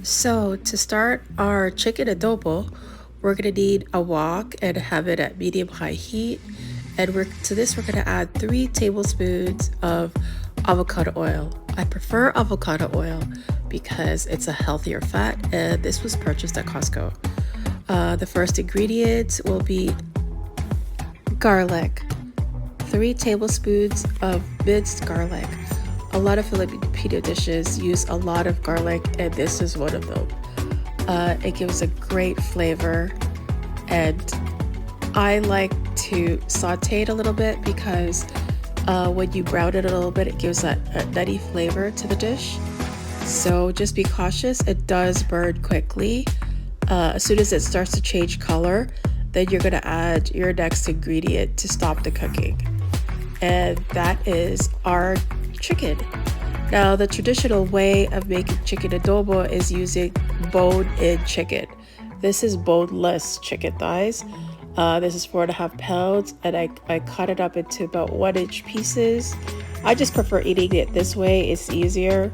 So to start our chicken adobo, we're gonna need a wok and have it at medium-high heat. And to this we're gonna add 3 tablespoons of avocado oil. I prefer avocado oil because it's a healthier fat, and this was purchased at Costco. The first ingredient will be garlic. 3 tablespoons of minced garlic. A lot of Filipino dishes use a lot of garlic, and this is one of them. It gives a great flavor, and I like to saute it a little bit because when you brown it a little bit, it gives that nutty flavor to the dish. So just be cautious, it does burn quickly. As soon as it starts to change color, then you're gonna add your next ingredient to stop the cooking. And that is our chicken. Now, the traditional way of making chicken adobo is using bone-in chicken. This is boneless chicken thighs. This is 4.5 pounds, and I cut it up into about 1-inch pieces. I just prefer eating it this way, it's easier.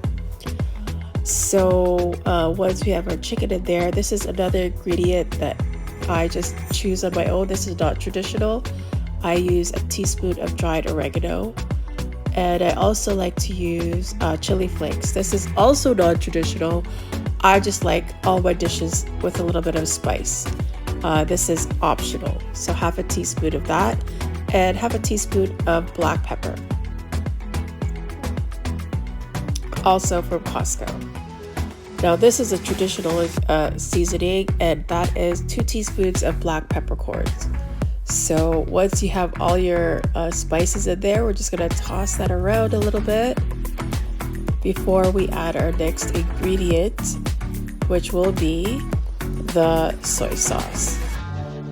So once we have our chicken in there, this is another ingredient that I just choose on my own. This is not traditional. I use a teaspoon of dried oregano, and I also like to use chili flakes. This is also non-traditional. I just like all my dishes with a little bit of spice. This is optional. So half a teaspoon of that, and half a teaspoon of black pepper, also from Costco. Now this is a traditional seasoning, and that is 2 teaspoons of black peppercorns. So once you have all your spices in there, we're just gonna toss that around a little bit before we add our next ingredient, which will be the soy sauce.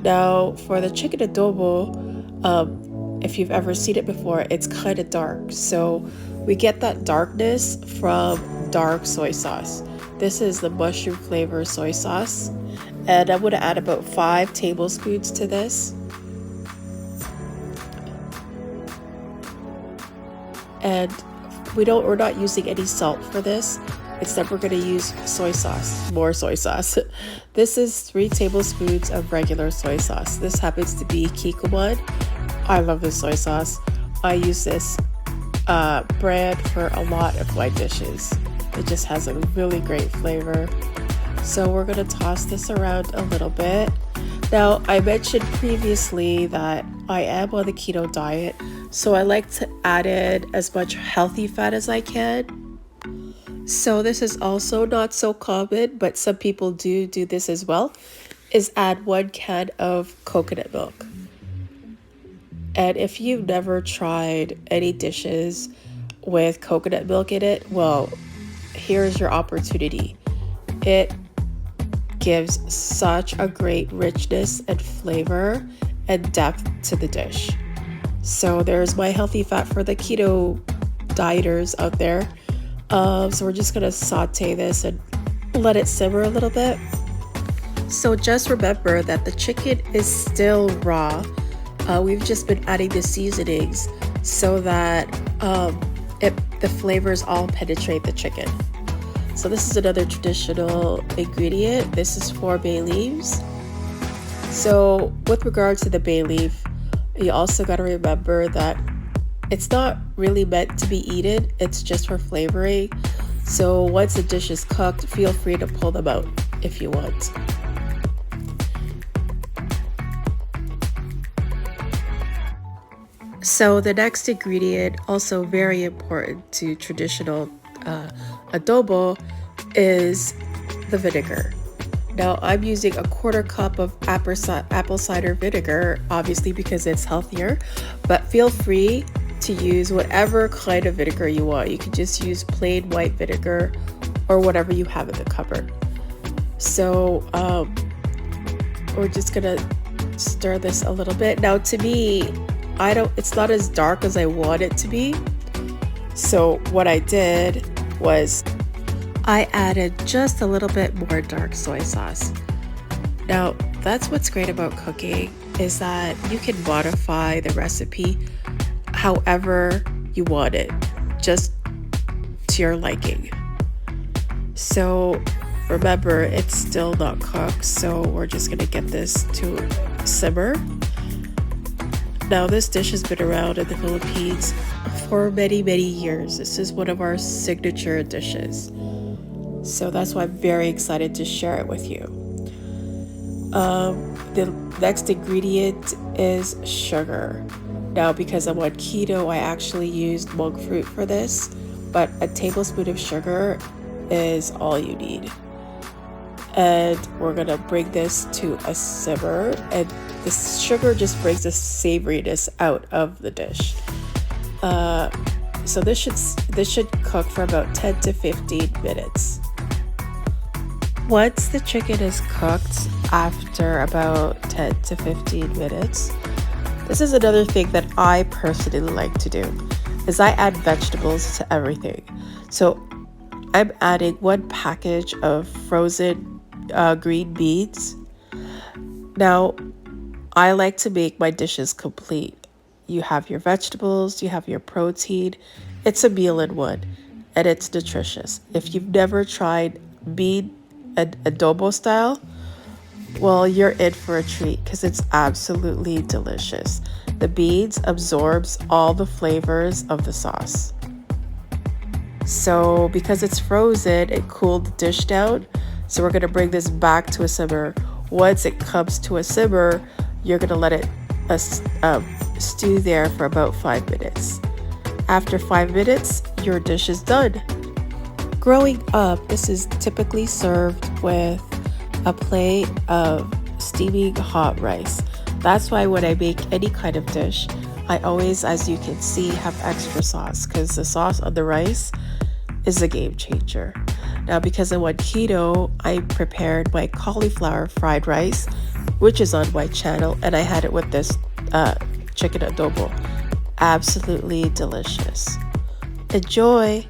Now for the chicken adobo, if you've ever seen it before, it's kind of dark. So we get that darkness from dark soy sauce. This is the mushroom flavor soy sauce, and I'm gonna add about 5 tablespoons to this. And we're not using any salt for this. Instead, we're going to use soy sauce, more soy sauce. This is 3 tablespoons of regular soy sauce. This happens to be Kikoman. I love this soy sauce. I use this brand for a lot of my dishes. It just has a really great flavor. So we're going to toss this around a little bit. Now, I mentioned previously that I am on the keto diet, so I like to add in as much healthy fat as I can. So this is also not so common, but some people do this as well, is add 1 can of coconut milk. And if you've never tried any dishes with coconut milk in it, well, here's your opportunity. It gives such a great richness and flavor and depth to the dish. So there's my healthy fat for the keto dieters out there. So we're just gonna saute this and let it simmer a little bit. So just remember that the chicken is still raw. We've just been adding the seasonings so that the flavors all penetrate the chicken. So this is another traditional ingredient. This is 4 bay leaves. So with regards to the bay leaf, you also got to remember that it's not really meant to be eaten. It's just for flavoring. So once the dish is cooked, feel free to pull them out if you want. So the next ingredient, also very important to traditional adobo, is the vinegar. Now I'm using a 1/4 cup of apple cider vinegar, obviously because it's healthier, but feel free to use whatever kind of vinegar you want. You can just use plain white vinegar or whatever you have in the cupboard. So we're just gonna stir this a little bit. Now to me, it's not as dark as I want it to be. So what I did was I added just a little bit more dark soy sauce. Now, that's what's great about cooking, is that you can modify the recipe however you want it, just to your liking. So remember, it's still not cooked, so we're just gonna get this to simmer. Now, this dish has been around in the Philippines for many, many years. This is one of our signature dishes. So that's why I'm very excited to share it with you. The next ingredient is sugar. Now, because I'm on keto, I actually used monk fruit for this, but a tablespoon of sugar is all you need. And we're gonna bring this to a simmer, and the sugar just brings the savoriness out of the dish. So this should cook for about 10 to 15 minutes. Once the chicken is cooked after about 10 to 15 minutes, this is another thing that I personally like to do, is I add vegetables to everything. So I'm adding 1 package of frozen green beans. Now, I like to make my dishes complete. You have your vegetables, you have your protein. It's a meal in one, and it's nutritious. If you've never tried bean adobo style, well, you're in for a treat because it's absolutely delicious. The beans absorbs all the flavors of the sauce. So because it's frozen, it cooled the dish down. So we're gonna bring this back to a simmer. Once it comes to a simmer, you're gonna let it stew there for about 5 minutes. After 5 minutes, your dish is done. Growing up, this is typically served with a plate of steaming hot rice. That's why when I make any kind of dish, I always, as you can see, have extra sauce, because the sauce on the rice is a game changer. Now, because I'm on keto, I prepared my cauliflower fried rice, which is on my channel, and I had it with this chicken adobo. Absolutely delicious. Enjoy!